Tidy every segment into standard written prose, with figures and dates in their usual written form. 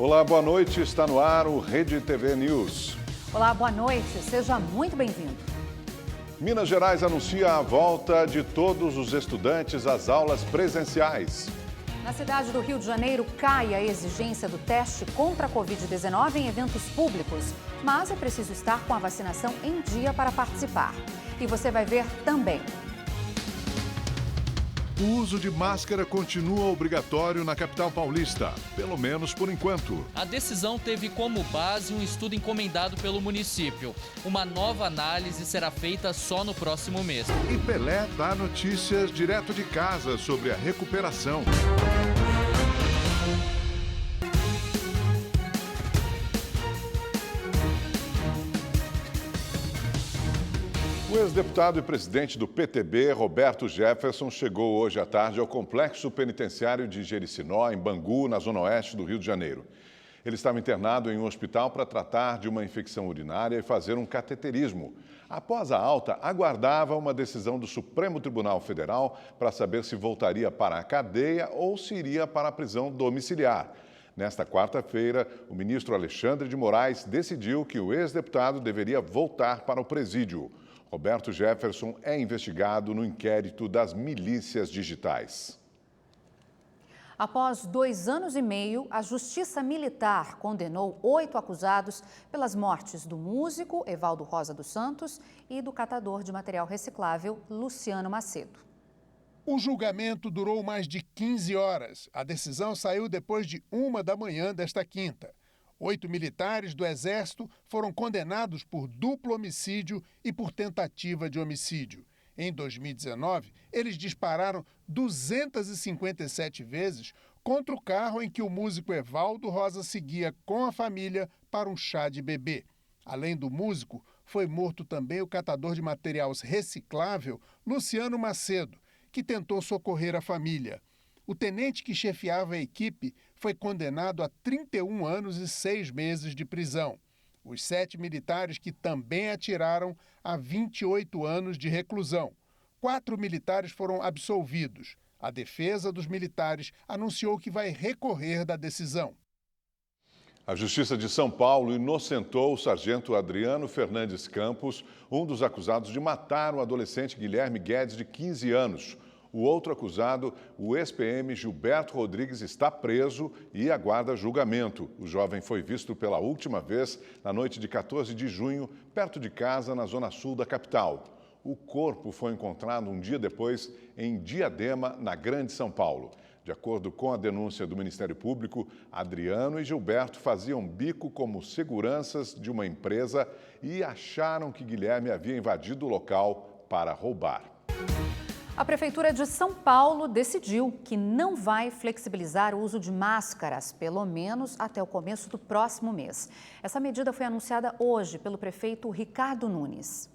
Olá, boa noite. Está no ar o Rede TV News. Olá, boa noite. Seja muito bem-vindo. Minas Gerais anuncia a volta de todos os estudantes às aulas presenciais. Na cidade do Rio de Janeiro, cai a exigência do teste contra a Covid-19 em eventos públicos, mas é preciso estar com a vacinação em dia para participar. E você vai ver também. O uso de máscara continua obrigatório na capital paulista, pelo menos por enquanto. A decisão teve como base um estudo encomendado pelo município. Uma nova análise será feita só no próximo mês. E Pelé dá notícias direto de casa sobre a recuperação. O ex-deputado e presidente do PTB, Roberto Jefferson, chegou hoje à tarde ao complexo penitenciário de Jericinó, em Bangu, na zona oeste do Rio de Janeiro. Ele estava internado em um hospital para tratar de uma infecção urinária e fazer um cateterismo. Após a alta, aguardava uma decisão do Supremo Tribunal Federal para saber se voltaria para a cadeia ou se iria para a prisão domiciliar. Nesta quarta-feira, o ministro Alexandre de Moraes decidiu que o ex-deputado deveria voltar para o presídio. Roberto Jefferson é investigado no inquérito das milícias digitais. Após 2 anos e meio, a Justiça Militar condenou 8 acusados pelas mortes do músico Evaldo Rosa dos Santos e do catador de material reciclável Luciano Macedo. O julgamento durou mais de 15 horas. A decisão saiu depois de 1 da manhã desta quinta. 8 militares do Exército foram condenados por duplo homicídio e por tentativa de homicídio. Em 2019, eles dispararam 257 vezes contra o carro em que o músico Evaldo Rosa seguia com a família para um chá de bebê. Além do músico, foi morto também o catador de material reciclável Luciano Macedo, que tentou socorrer a família. O tenente que chefiava a equipe foi condenado a 31 anos e 6 meses de prisão. Os 7 militares que também atiraram a 28 anos de reclusão. 4 militares foram absolvidos. A defesa dos militares anunciou que vai recorrer da decisão. A Justiça de São Paulo inocentou o sargento Adriano Fernandes Campos, um dos acusados de matar o adolescente Guilherme Guedes, de 15 anos. O outro acusado, o ex-PM Gilberto Rodrigues, está preso e aguarda julgamento. O jovem foi visto pela última vez na noite de 14 de junho, perto de casa, na zona sul da capital. O corpo foi encontrado um dia depois em Diadema, na Grande São Paulo. De acordo com a denúncia do Ministério Público, Adriano e Gilberto faziam bico como seguranças de uma empresa e acharam que Guilherme havia invadido o local para roubar. A Prefeitura de São Paulo decidiu que não vai flexibilizar o uso de máscaras, pelo menos até o começo do próximo mês. Essa medida foi anunciada hoje pelo prefeito Ricardo Nunes.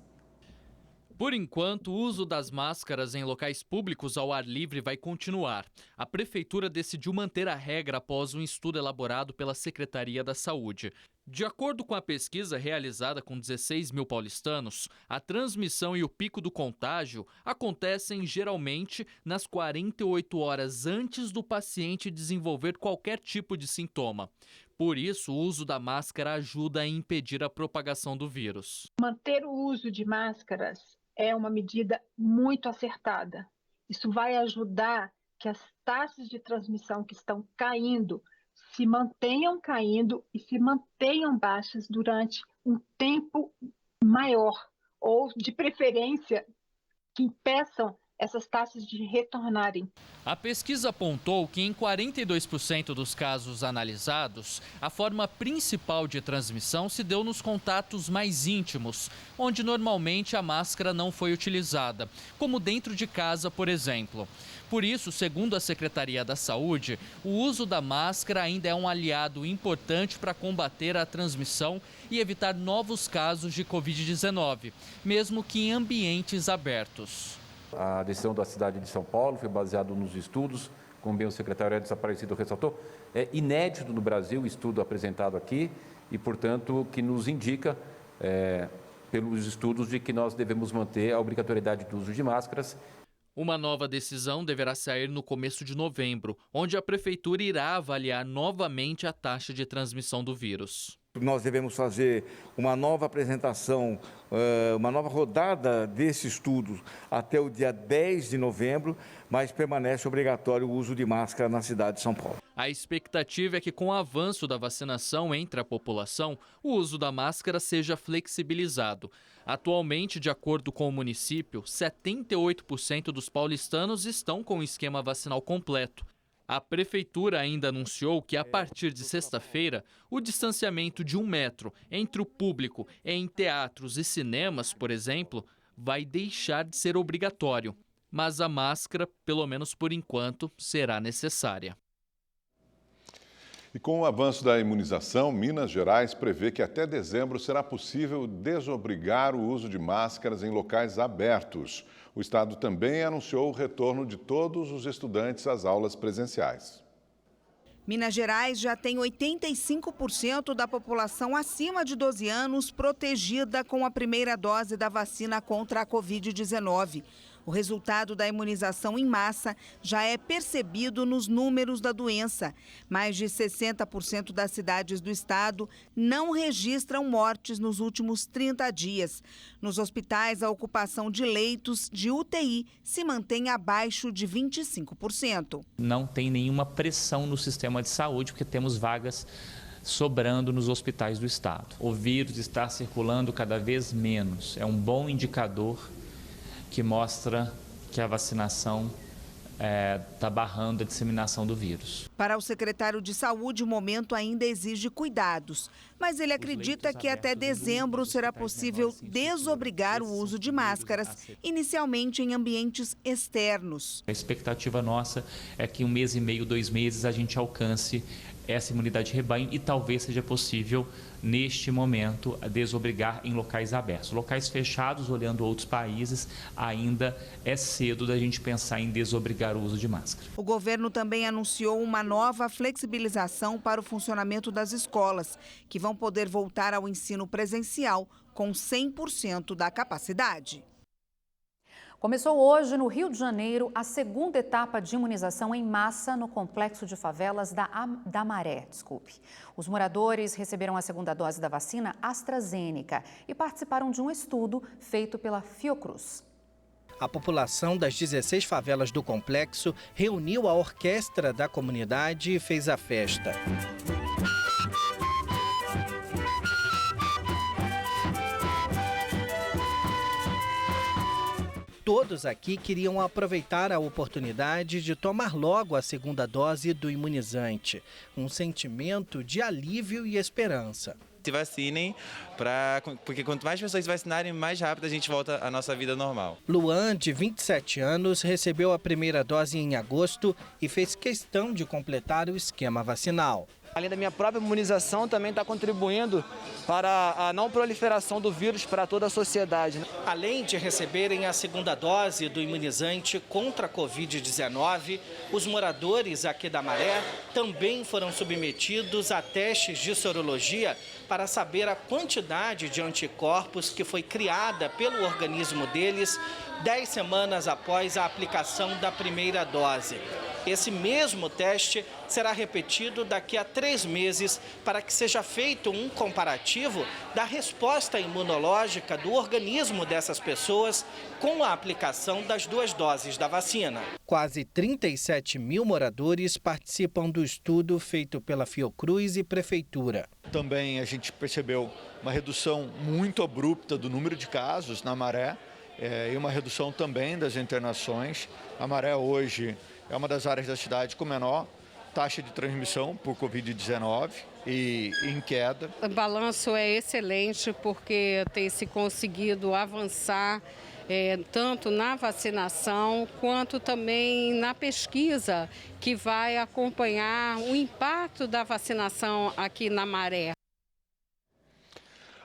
Por enquanto, o uso das máscaras em locais públicos ao ar livre vai continuar. A Prefeitura decidiu manter a regra após um estudo elaborado pela Secretaria da Saúde. De acordo com a pesquisa realizada com 16 mil paulistanos, a transmissão e o pico do contágio acontecem geralmente nas 48 horas antes do paciente desenvolver qualquer tipo de sintoma. Por isso, o uso da máscara ajuda a impedir a propagação do vírus. Manter o uso de máscaras é uma medida muito acertada. Isso vai ajudar que as taxas de transmissão que estão caindo se mantenham caindo e se mantenham baixas durante um tempo maior, ou, de preferência, que impeçam essas taxas de retornarem. A pesquisa apontou que em 42% dos casos analisados, a forma principal de transmissão se deu nos contatos mais íntimos, onde normalmente a máscara não foi utilizada, como dentro de casa, por exemplo. Por isso, segundo a Secretaria da Saúde, o uso da máscara ainda é um aliado importante para combater a transmissão e evitar novos casos de Covid-19, mesmo que em ambientes abertos. A decisão da cidade de São Paulo foi baseada nos estudos, como bem o secretário Edson Aparecido ressaltou. É inédito no Brasil o estudo apresentado aqui e, portanto, que nos indica, pelos estudos, de que nós devemos manter a obrigatoriedade do uso de máscaras. Uma nova decisão deverá sair no começo de novembro, onde a prefeitura irá avaliar novamente a taxa de transmissão do vírus. Nós devemos fazer uma nova apresentação, uma nova rodada desse estudo até o dia 10 de novembro, mas permanece obrigatório o uso de máscara na cidade de São Paulo. A expectativa é que, com o avanço da vacinação entre a população, o uso da máscara seja flexibilizado. Atualmente, de acordo com o município, 78% dos paulistanos estão com o esquema vacinal completo. A prefeitura ainda anunciou que, a partir de sexta-feira, o distanciamento de 1 metro entre o público em teatros e cinemas, por exemplo, vai deixar de ser obrigatório. Mas a máscara, pelo menos por enquanto, será necessária. E com o avanço da imunização, Minas Gerais prevê que até dezembro será possível desobrigar o uso de máscaras em locais abertos. O estado também anunciou o retorno de todos os estudantes às aulas presenciais. Minas Gerais já tem 85% da população acima de 12 anos protegida com a primeira dose da vacina contra a Covid-19. O resultado da imunização em massa já é percebido nos números da doença. Mais de 60% das cidades do estado não registram mortes nos últimos 30 dias. Nos hospitais, a ocupação de leitos de UTI se mantém abaixo de 25%. Não tem nenhuma pressão no sistema de saúde, porque temos vagas sobrando nos hospitais do estado. O vírus está circulando cada vez menos. É um bom indicador que mostra que a vacinação está barrando a disseminação do vírus. Para o secretário de Saúde, o momento ainda exige cuidados, mas ele acredita que até dezembro será possível desobrigar o uso de máscaras, inicialmente em ambientes externos. A expectativa nossa é que 1 mês e meio, 2 meses, a gente alcance essa imunidade de rebanho e talvez seja possível, neste momento, desobrigar em locais abertos. Locais fechados, olhando outros países, ainda é cedo da gente pensar em desobrigar o uso de máscara. O governo também anunciou uma nova flexibilização para o funcionamento das escolas, que vão poder voltar ao ensino presencial com 100% da capacidade. Começou hoje, no Rio de Janeiro, a segunda etapa de imunização em massa no complexo de favelas da Maré. Os moradores receberam a segunda dose da vacina AstraZeneca e participaram de um estudo feito pela Fiocruz. A população das 16 favelas do complexo reuniu a orquestra da comunidade e fez a festa. Todos aqui queriam aproveitar a oportunidade de tomar logo a segunda dose do imunizante. Um sentimento de alívio e esperança. Se vacinem, porque quanto mais pessoas se vacinarem, mais rápido a gente volta à nossa vida normal. Luan, de 27 anos, recebeu a primeira dose em agosto e fez questão de completar o esquema vacinal. Além da minha própria imunização, também está contribuindo para a não proliferação do vírus para toda a sociedade. Além de receberem a segunda dose do imunizante contra a Covid-19, os moradores aqui da Maré também foram submetidos a testes de sorologia para saber a quantidade de anticorpos que foi criada pelo organismo deles 10 semanas após a aplicação da primeira dose. Esse mesmo teste será repetido daqui a 3 meses para que seja feito um comparativo da resposta imunológica do organismo dessas pessoas com a aplicação das 2 doses da vacina. Quase 37 mil moradores participam do estudo feito pela Fiocruz e Prefeitura. Também a gente percebeu uma redução muito abrupta do número de casos na Maré e uma redução também das internações. A Maré hoje é uma das áreas da cidade com menor taxa de transmissão por Covid-19 e em queda. O balanço é excelente porque tem se conseguido avançar tanto na vacinação quanto também na pesquisa que vai acompanhar o impacto da vacinação aqui na Maré.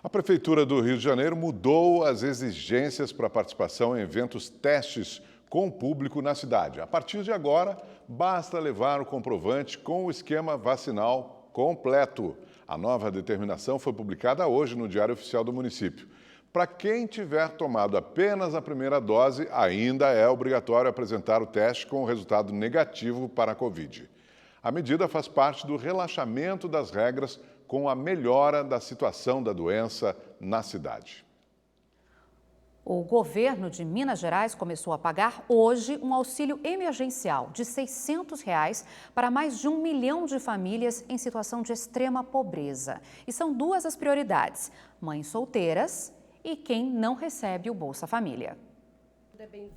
A Prefeitura do Rio de Janeiro mudou as exigências para participação em eventos testes com o público na cidade. A partir de agora, basta levar o comprovante com o esquema vacinal completo. A nova determinação foi publicada hoje no Diário Oficial do município. Para quem tiver tomado apenas a primeira dose, ainda é obrigatório apresentar o teste com o resultado negativo para a Covid. A medida faz parte do relaxamento das regras com a melhora da situação da doença na cidade. O governo de Minas Gerais começou a pagar hoje um auxílio emergencial de R$ 600 para mais de 1 milhão de famílias em situação de extrema pobreza. E são duas as prioridades: mães solteiras e quem não recebe o Bolsa Família.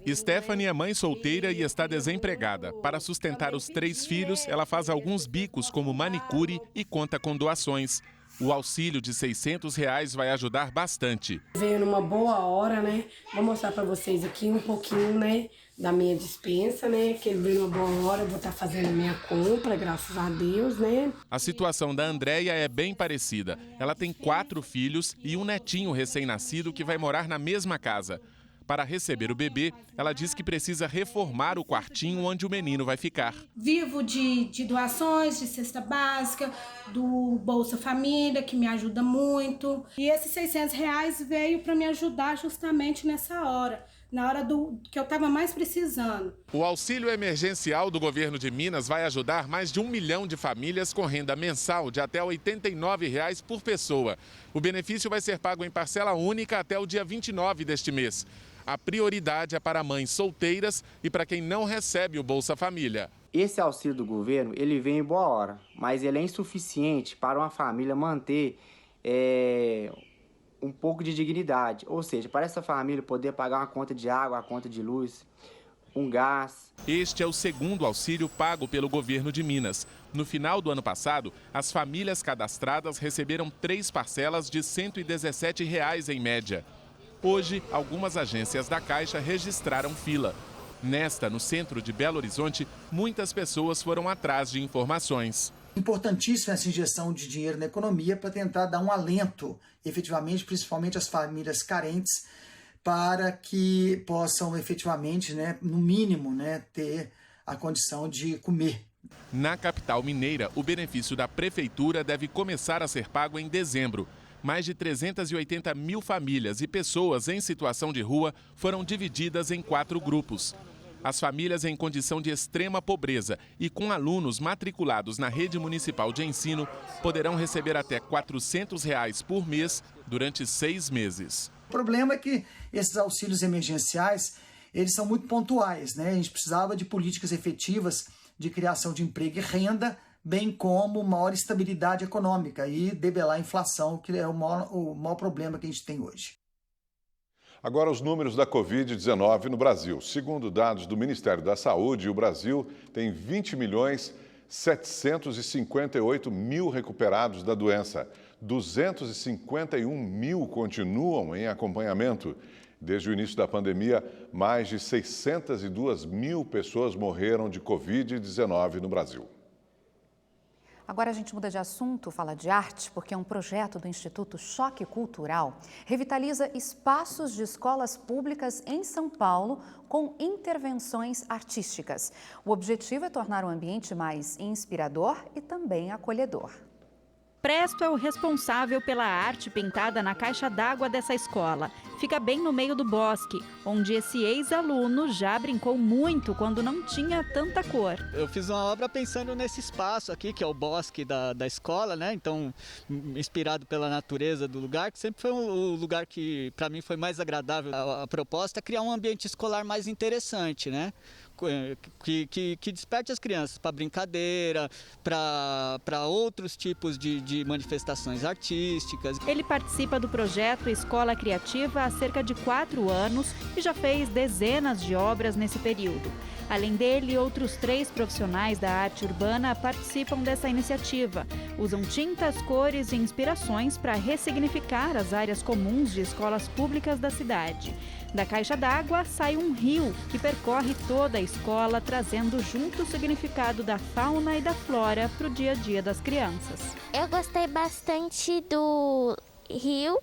Stephanie é mãe solteira e está desempregada. Para sustentar os 3 filhos, ela faz alguns bicos como manicure e conta com doações. O auxílio de R$ 600 vai ajudar bastante. Veio numa boa hora, né? Vou mostrar para vocês aqui um pouquinho, né, da minha despensa, né? Que ele veio numa boa hora, eu vou estar fazendo minha compra, graças a Deus, né? A situação da Andréia é bem parecida. Ela tem 4 filhos e um netinho recém-nascido que vai morar na mesma casa. Para receber o bebê, ela diz que precisa reformar o quartinho onde o menino vai ficar. Vivo de doações, de cesta básica, do Bolsa Família, que me ajuda muito. E esses R$ 600 veio para me ajudar justamente nessa hora, na hora que eu estava mais precisando. O auxílio emergencial do governo de Minas vai ajudar mais de 1 milhão de famílias com renda mensal de até R$ 89 por pessoa. O benefício vai ser pago em parcela única até o dia 29 deste mês. A prioridade é para mães solteiras e para quem não recebe o Bolsa Família. Esse auxílio do governo, ele vem em boa hora, mas ele é insuficiente para uma família manter um pouco de dignidade. Ou seja, para essa família poder pagar uma conta de água, uma conta de luz, um gás. Este é o segundo auxílio pago pelo governo de Minas. No final do ano passado, as famílias cadastradas receberam 3 parcelas de R$ 117 em média. Hoje, algumas agências da Caixa registraram fila. Nesta, no centro de Belo Horizonte, muitas pessoas foram atrás de informações. Importantíssima essa injeção de dinheiro na economia para tentar dar um alento, efetivamente, principalmente às famílias carentes, para que possam efetivamente, no mínimo, ter a condição de comer. Na capital mineira, o benefício da prefeitura deve começar a ser pago em dezembro. Mais de 380 mil famílias e pessoas em situação de rua foram divididas em 4 grupos. As famílias em condição de extrema pobreza e com alunos matriculados na rede municipal de ensino poderão receber até R$ 400 por mês durante 6 meses. O problema é que esses auxílios emergenciais, eles são muito pontuais, A gente precisava de políticas efetivas de criação de emprego e renda, bem como maior estabilidade econômica e debelar a inflação, que é o maior problema que a gente tem hoje. Agora os números da Covid-19 no Brasil. Segundo dados do Ministério da Saúde, o Brasil tem 20.758.000 recuperados da doença. 251.000 continuam em acompanhamento. Desde o início da pandemia, mais de 602.000 pessoas morreram de Covid-19 no Brasil. Agora a gente muda de assunto, fala de arte, porque um projeto do Instituto Choque Cultural revitaliza espaços de escolas públicas em São Paulo com intervenções artísticas. O objetivo é tornar o ambiente mais inspirador e também acolhedor. Presto é o responsável pela arte pintada na caixa d'água dessa escola. Fica bem no meio do bosque, onde esse ex-aluno já brincou muito quando não tinha tanta cor. Eu fiz uma obra pensando nesse espaço aqui, que é o bosque da escola, Então, inspirado pela natureza do lugar, que sempre foi um lugar que, para mim, foi mais agradável. A proposta é criar um ambiente escolar mais interessante, Que desperte as crianças para brincadeira, para outros tipos de manifestações artísticas. Ele participa do projeto Escola Criativa há cerca de 4 anos e já fez dezenas de obras nesse período. Além dele, outros 3 profissionais da arte urbana participam dessa iniciativa. Usam tintas, cores e inspirações para ressignificar as áreas comuns de escolas públicas da cidade. Da caixa d'água sai um rio que percorre toda a escola, trazendo junto o significado da fauna e da flora para o dia a dia das crianças. Eu gostei bastante do rio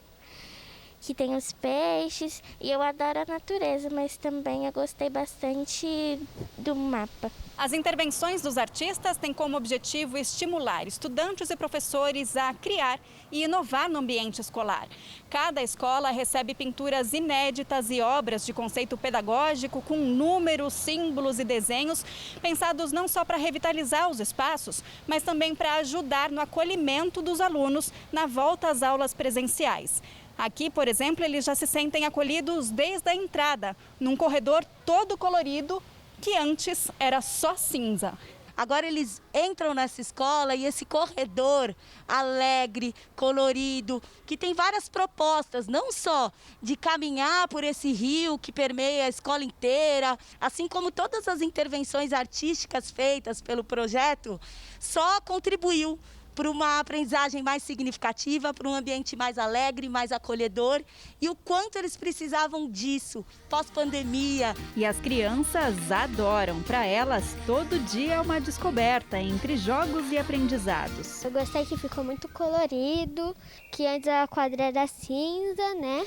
que tem os peixes, e eu adoro a natureza, mas também eu gostei bastante do mapa. As intervenções dos artistas têm como objetivo estimular estudantes e professores a criar e inovar no ambiente escolar. Cada escola recebe pinturas inéditas e obras de conceito pedagógico com números, símbolos e desenhos pensados não só para revitalizar os espaços, mas também para ajudar no acolhimento dos alunos na volta às aulas presenciais. Aqui, por exemplo, eles já se sentem acolhidos desde a entrada, num corredor todo colorido que antes era só cinza. Agora eles entram nessa escola e esse corredor alegre, colorido, que tem várias propostas, não só de caminhar por esse rio que permeia a escola inteira, assim como todas as intervenções artísticas feitas pelo projeto, só contribuiu para uma aprendizagem mais significativa, para um ambiente mais alegre, mais acolhedor, e o quanto eles precisavam disso pós-pandemia. E as crianças adoram. Para elas, todo dia é uma descoberta entre jogos e aprendizados. Eu gostei que ficou muito colorido, que antes a quadra era cinza, né?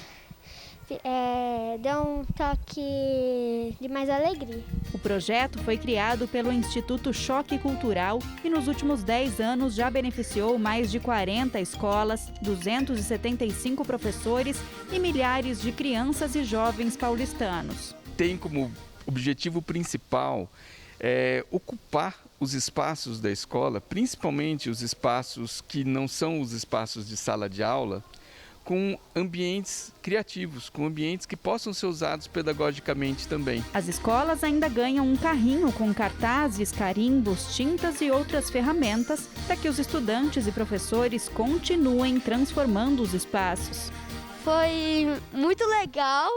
Deu um toque de mais alegria. O projeto foi criado pelo Instituto Choque Cultural e nos últimos 10 anos já beneficiou mais de 40 escolas, 275 professores e milhares de crianças e jovens paulistanos. Tem como objetivo principal ocupar os espaços da escola, principalmente os espaços que não são os espaços de sala de aula, com ambientes criativos, com ambientes que possam ser usados pedagogicamente também. As escolas ainda ganham um carrinho com cartazes, carimbos, tintas e outras ferramentas para que os estudantes e professores continuem transformando os espaços. Foi muito legal.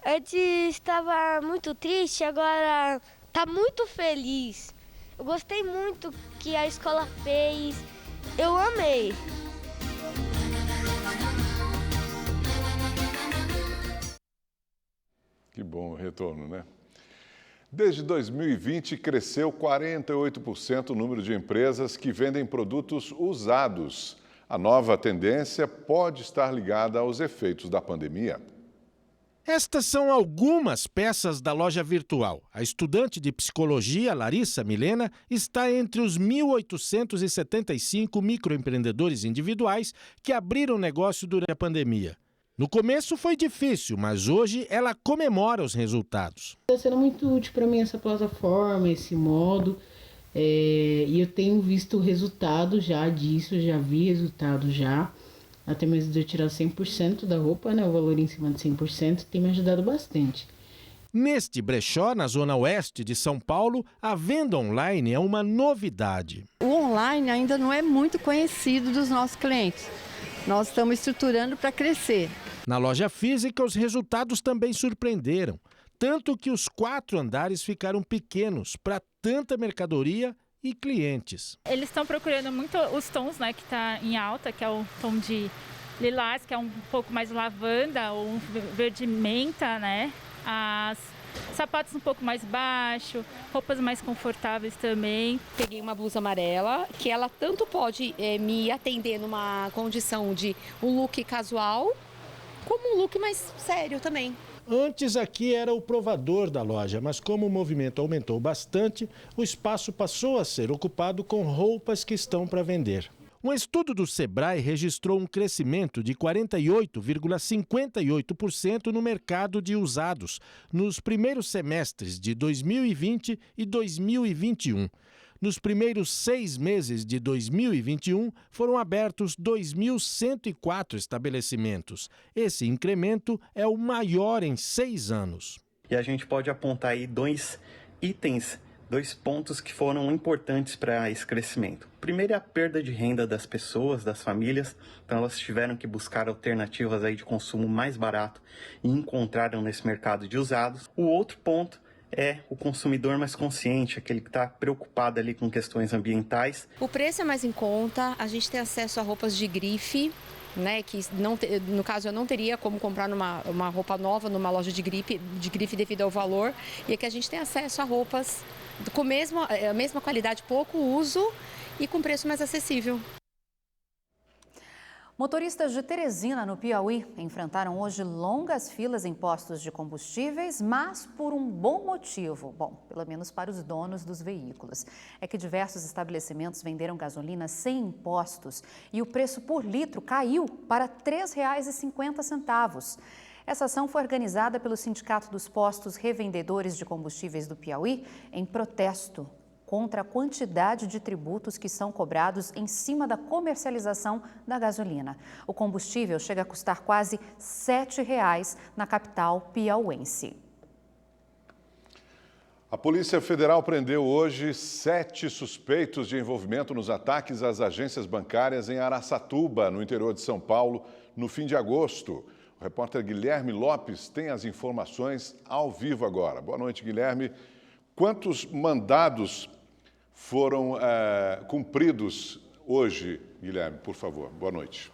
Antes estava muito triste, agora está muito feliz. Eu gostei muito que a escola fez. Eu amei. Que bom o retorno, né? Desde 2020, cresceu 48% o número de empresas que vendem produtos usados. A nova tendência pode estar ligada aos efeitos da pandemia. Estas são algumas peças da loja virtual. A estudante de psicologia, Larissa Milena, está entre os 1.875 microempreendedores individuais que abriram negócio durante a pandemia. No começo foi difícil, mas hoje ela comemora os resultados. Está sendo muito útil para mim essa plataforma, esse modo, e eu tenho visto o resultado já disso, já vi resultado já. Até mesmo de eu tirar 100% da roupa, né, o valor em cima de 100%, tem me ajudado bastante. Neste brechó, na zona oeste de São Paulo, a venda online é uma novidade. O online ainda não é muito conhecido dos nossos clientes. Nós estamos estruturando para crescer. Na loja física, os resultados também surpreenderam. Tanto que os 4 andares ficaram pequenos para tanta mercadoria e clientes. Eles estão procurando muito os tons, né, que está em alta, que é o tom de lilás, que é um pouco mais lavanda, ou um verde menta, né? Sapatos um pouco mais baixo, roupas mais confortáveis também. Peguei uma blusa amarela, que ela tanto pode me atender numa condição de um look casual, como um look mais sério também. Antes aqui era o provador da loja, mas como o movimento aumentou bastante, o espaço passou a ser ocupado com roupas que estão para vender. Um estudo do Sebrae registrou um crescimento de 48,58% no mercado de usados nos primeiros semestres de 2020 e 2021. Nos primeiros 6 meses de 2021, foram abertos 2.104 estabelecimentos. Esse incremento é o maior em 6 anos. E a gente pode apontar aí 2 itens, 2 pontos que foram importantes para esse crescimento. O primeiro é a perda de renda das pessoas, das famílias, então elas tiveram que buscar alternativas aí de consumo mais barato e encontraram nesse mercado de usados. O outro ponto é o consumidor mais consciente, aquele que está preocupado ali com questões ambientais. O preço é mais em conta, a gente tem acesso a roupas de grife, né, que no caso eu não teria como comprar uma roupa nova numa loja de grife devido ao valor, e aqui a gente tem acesso a roupas com a mesma qualidade, pouco uso e com preço mais acessível. Motoristas de Teresina, no Piauí, enfrentaram hoje longas filas em postos de combustíveis, mas por um bom motivo. Bom, pelo menos para os donos dos veículos. É que diversos estabelecimentos venderam gasolina sem impostos e o preço por litro caiu para R$ 3,50. Essa ação foi organizada pelo Sindicato dos Postos Revendedores de Combustíveis do Piauí em protesto contra a quantidade de tributos que são cobrados em cima da comercialização da gasolina. O combustível chega a custar quase R$ 7,00 na capital piauense. A Polícia Federal prendeu hoje 7 suspeitos de envolvimento nos ataques às agências bancárias em Araçatuba, no interior de São Paulo, no fim de agosto. O repórter Guilherme Lopes tem as informações ao vivo agora. Boa noite, Guilherme. Quantos mandados foram cumpridos hoje, Guilherme? Por favor, boa noite.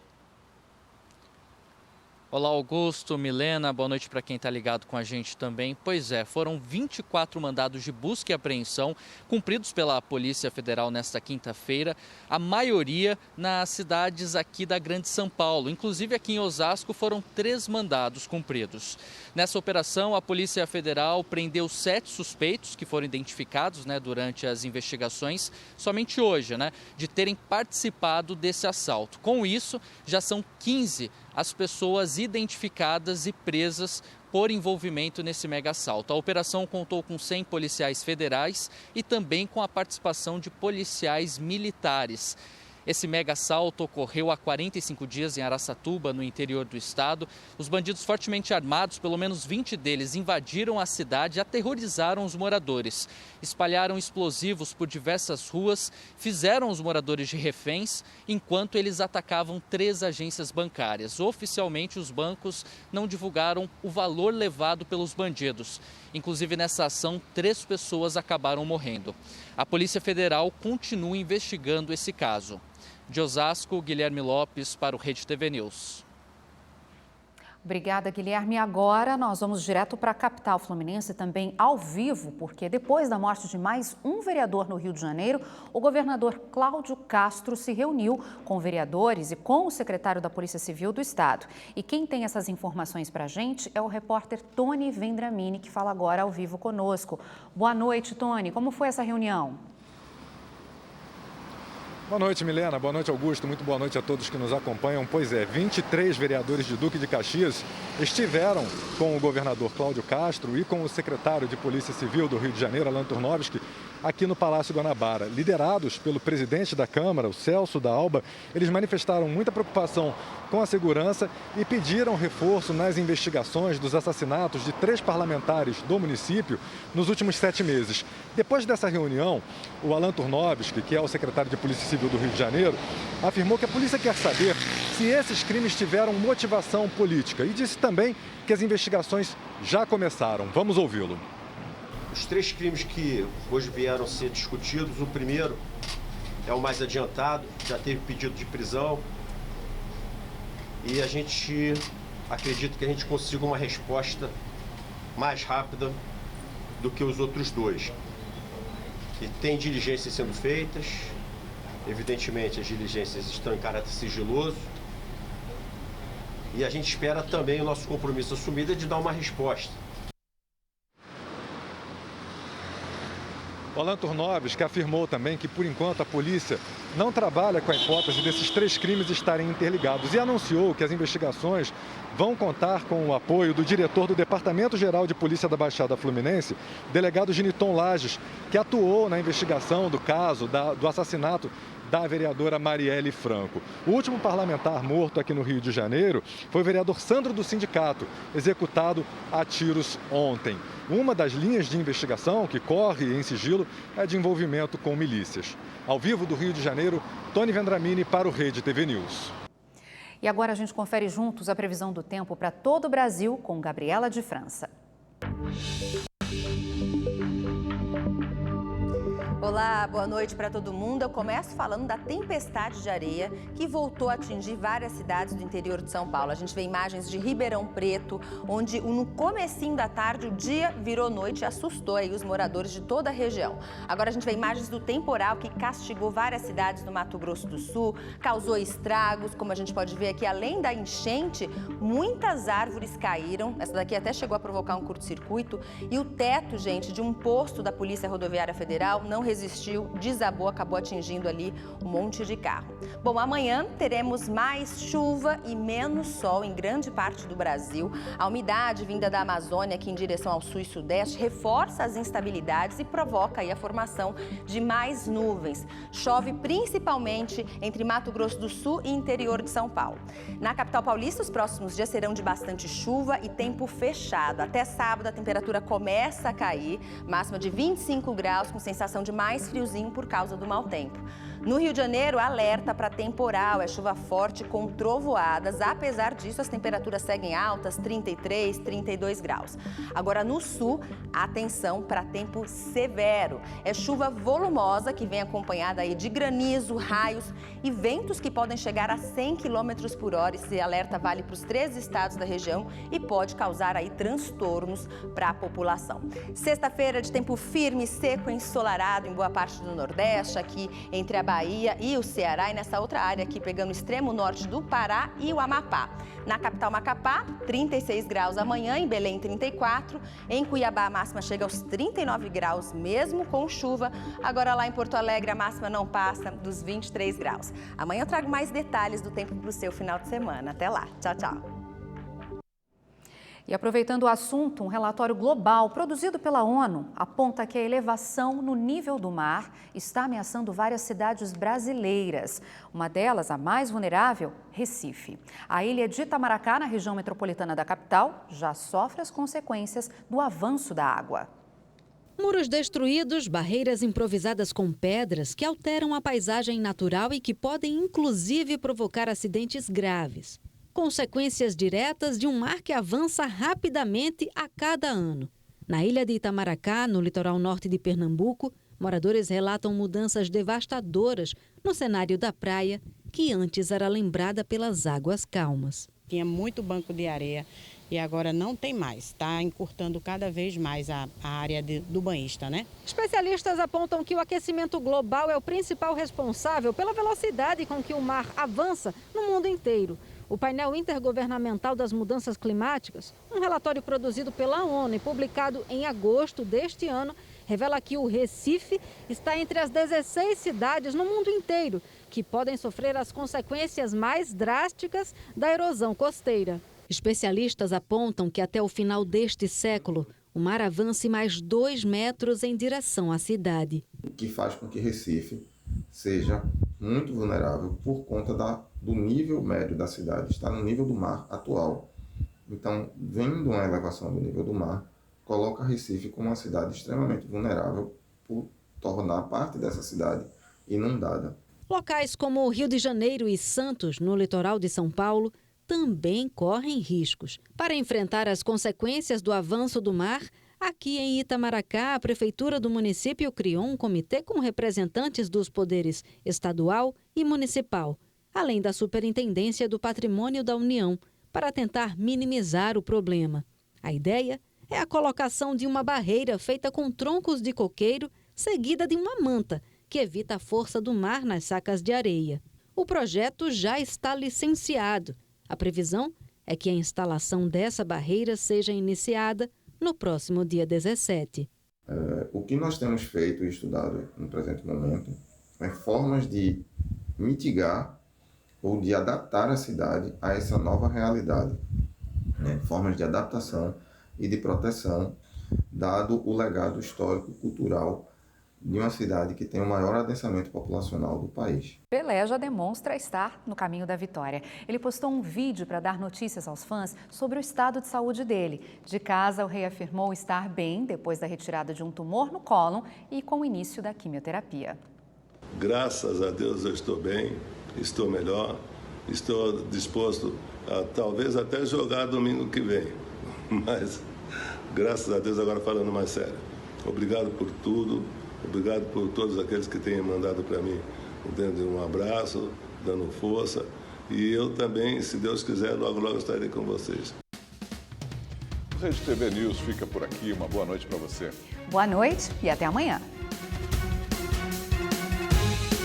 Olá, Augusto, Milena, boa noite para quem está ligado com a gente também. Pois é, foram 24 mandados de busca e apreensão cumpridos pela Polícia Federal nesta quinta-feira, a maioria nas cidades aqui da Grande São Paulo. Inclusive aqui em Osasco foram 3 mandados cumpridos. Nessa operação, a Polícia Federal prendeu 7 suspeitos que foram identificados durante as investigações, somente hoje, de terem participado desse assalto. Com isso, já são 15 as pessoas identificadas e presas por envolvimento nesse mega assalto. A operação contou com 100 policiais federais e também com a participação de policiais militares. Esse mega assalto ocorreu há 45 dias em Araçatuba, no interior do estado. Os bandidos fortemente armados, pelo menos 20 deles, invadiram a cidade e aterrorizaram os moradores. Espalharam explosivos por diversas ruas, fizeram os moradores de reféns, enquanto eles atacavam 3 agências bancárias. Oficialmente, os bancos não divulgaram o valor levado pelos bandidos. Inclusive, nessa ação, 3 pessoas acabaram morrendo. A Polícia Federal continua investigando esse caso. De Osasco, Guilherme Lopes para o Rede TV News. Obrigada, Guilherme. Agora nós vamos direto para a capital fluminense, também ao vivo, porque depois da morte de mais um vereador no Rio de Janeiro, o governador Cláudio Castro se reuniu com vereadores e com o secretário da Polícia Civil do Estado. E quem tem essas informações para a gente é o repórter Tony Vendramini, que fala agora ao vivo conosco. Boa noite, Tony. Como foi essa reunião? Boa noite, Milena. Boa noite, Augusto. Muito boa noite a todos que nos acompanham. Pois é, 23 vereadores de Duque de Caxias estiveram com o governador Cláudio Castro e com o secretário de Polícia Civil do Rio de Janeiro, Alan Turnovski, aqui no Palácio Guanabara. Liderados pelo presidente da Câmara, o Celso da Alba, eles manifestaram muita preocupação com a segurança e pediram reforço nas investigações dos assassinatos de 3 parlamentares do município nos últimos 7 meses. Depois dessa reunião, o Alan Turnovski, que é o secretário de Polícia Civil do Rio de Janeiro, afirmou que a polícia quer saber se esses crimes tiveram motivação política e disse também que as investigações já começaram. Vamos ouvi-lo. Os 3 crimes que hoje vieram ser discutidos, o primeiro é o mais adiantado, já teve pedido de prisão e a gente acredita que a gente consiga uma resposta mais rápida do que os outros 2. E tem diligências sendo feitas, evidentemente as diligências estão em caráter sigiloso e a gente espera também o nosso compromisso assumido de dar uma resposta. O Alan Turnovski afirmou também que, por enquanto, a polícia não trabalha com a hipótese desses 3 crimes estarem interligados e anunciou que as investigações vão contar com o apoio do diretor do Departamento-Geral de Polícia da Baixada Fluminense, delegado Giniton Lages, que atuou na investigação do caso do assassinato da vereadora Marielle Franco. O último parlamentar morto aqui no Rio de Janeiro foi o vereador Sandro do Sindicato, executado a tiros ontem. Uma das linhas de investigação que corre em sigilo é de envolvimento com milícias. Ao vivo do Rio de Janeiro, Tony Vendramini para o Rede TV News. E agora a gente confere juntos a previsão do tempo para todo o Brasil com Gabriela de França. Olá, boa noite para todo mundo. Eu começo falando da tempestade de areia que voltou a atingir várias cidades do interior de São Paulo. A gente vê imagens de Ribeirão Preto, onde no comecinho da tarde o dia virou noite e assustou aí os moradores de toda a região. Agora a gente vê imagens do temporal que castigou várias cidades do Mato Grosso do Sul, causou estragos, como a gente pode ver aqui, além da enchente, muitas árvores caíram. Essa daqui até chegou a provocar um curto-circuito e o teto, gente, de um posto da Polícia Rodoviária Federal não resistiu, desabou, acabou atingindo ali um monte de carro. Bom, amanhã teremos mais chuva e menos sol em grande parte do Brasil. A umidade vinda da Amazônia aqui em direção ao sul e sudeste reforça as instabilidades e provoca aí a formação de mais nuvens. Chove principalmente entre Mato Grosso do Sul e interior de São Paulo. Na capital paulista, os próximos dias serão de bastante chuva e tempo fechado. Até sábado a temperatura começa a cair, máxima de 25 graus com sensação de mais friozinho por causa do mau tempo. No Rio de Janeiro, alerta para temporal, é chuva forte com trovoadas. Apesar disso, as temperaturas seguem altas, 33, 32 graus. Agora, no sul, atenção para tempo severo. É chuva volumosa que vem acompanhada aí de granizo, raios e ventos que podem chegar a 100 km por hora. Esse alerta vale para os 13 estados da região e pode causar aí transtornos para a população. Sexta-feira de tempo firme, seco e ensolarado em boa parte do Nordeste, aqui entre a Bahia e o Ceará e nessa outra área aqui pegando o extremo norte do Pará e o Amapá. Na capital Macapá, 36 graus amanhã, em Belém 34, em Cuiabá a máxima chega aos 39 graus mesmo com chuva. Agora lá em Porto Alegre a máxima não passa dos 23 graus. Amanhã eu trago mais detalhes do tempo para o seu final de semana. Até lá, tchau, tchau. E aproveitando o assunto, um relatório global produzido pela ONU aponta que a elevação no nível do mar está ameaçando várias cidades brasileiras. Uma delas, a mais vulnerável, Recife. A ilha de Itamaracá, na região metropolitana da capital, já sofre as consequências do avanço da água. Muros destruídos, barreiras improvisadas com pedras que alteram a paisagem natural e que podem inclusive provocar acidentes graves. Consequências diretas de um mar que avança rapidamente a cada ano. Na ilha de Itamaracá, no litoral norte de Pernambuco, moradores relatam mudanças devastadoras no cenário da praia, que antes era lembrada pelas águas calmas. Tinha muito banco de areia e agora não tem mais. Está encurtando cada vez mais a área do banhista, né? Especialistas apontam que o aquecimento global é o principal responsável pela velocidade com que o mar avança no mundo inteiro. O painel intergovernamental das mudanças climáticas, um relatório produzido pela ONU e publicado em agosto deste ano, revela que o Recife está entre as 16 cidades no mundo inteiro que podem sofrer as consequências mais drásticas da erosão costeira. Especialistas apontam que até o final deste século, o mar avance mais 2 metros em direção à cidade. O que faz com que Recife seja muito vulnerável por conta do nível médio da cidade, está no nível do mar atual. Então, vendo uma elevação do nível do mar, coloca Recife como uma cidade extremamente vulnerável por tornar parte dessa cidade inundada. Locais como Rio de Janeiro e Santos, no litoral de São Paulo, também correm riscos. Para enfrentar as consequências do avanço do mar, aqui em Itamaracá, a prefeitura do município criou um comitê com representantes dos poderes estadual e municipal, além da Superintendência do Patrimônio da União, para tentar minimizar o problema. A ideia é a colocação de uma barreira feita com troncos de coqueiro, seguida de uma manta, que evita a força do mar nas sacas de areia. O projeto já está licenciado. A previsão é que a instalação dessa barreira seja iniciada no próximo dia 17. O que nós temos feito e estudado no presente momento é formas de mitigar ou de adaptar a cidade a essa nova realidade. Formas de adaptação e de proteção, dado o legado histórico-cultural de uma cidade que tem o maior adensamento populacional do país. Pelé já demonstra estar no caminho da vitória. Ele postou um vídeo para dar notícias aos fãs sobre o estado de saúde dele. De casa, o rei afirmou estar bem depois da retirada de um tumor no cólon e com o início da quimioterapia. Graças a Deus eu estou bem, estou melhor, estou disposto a talvez até jogar domingo que vem. Mas, graças a Deus, agora falando mais sério, obrigado por tudo. Obrigado por todos aqueles que têm mandado para mim um abraço, dando força. E eu também, se Deus quiser, logo estarei com vocês. O Rede TV News fica por aqui. Uma boa noite para você. Boa noite e até amanhã.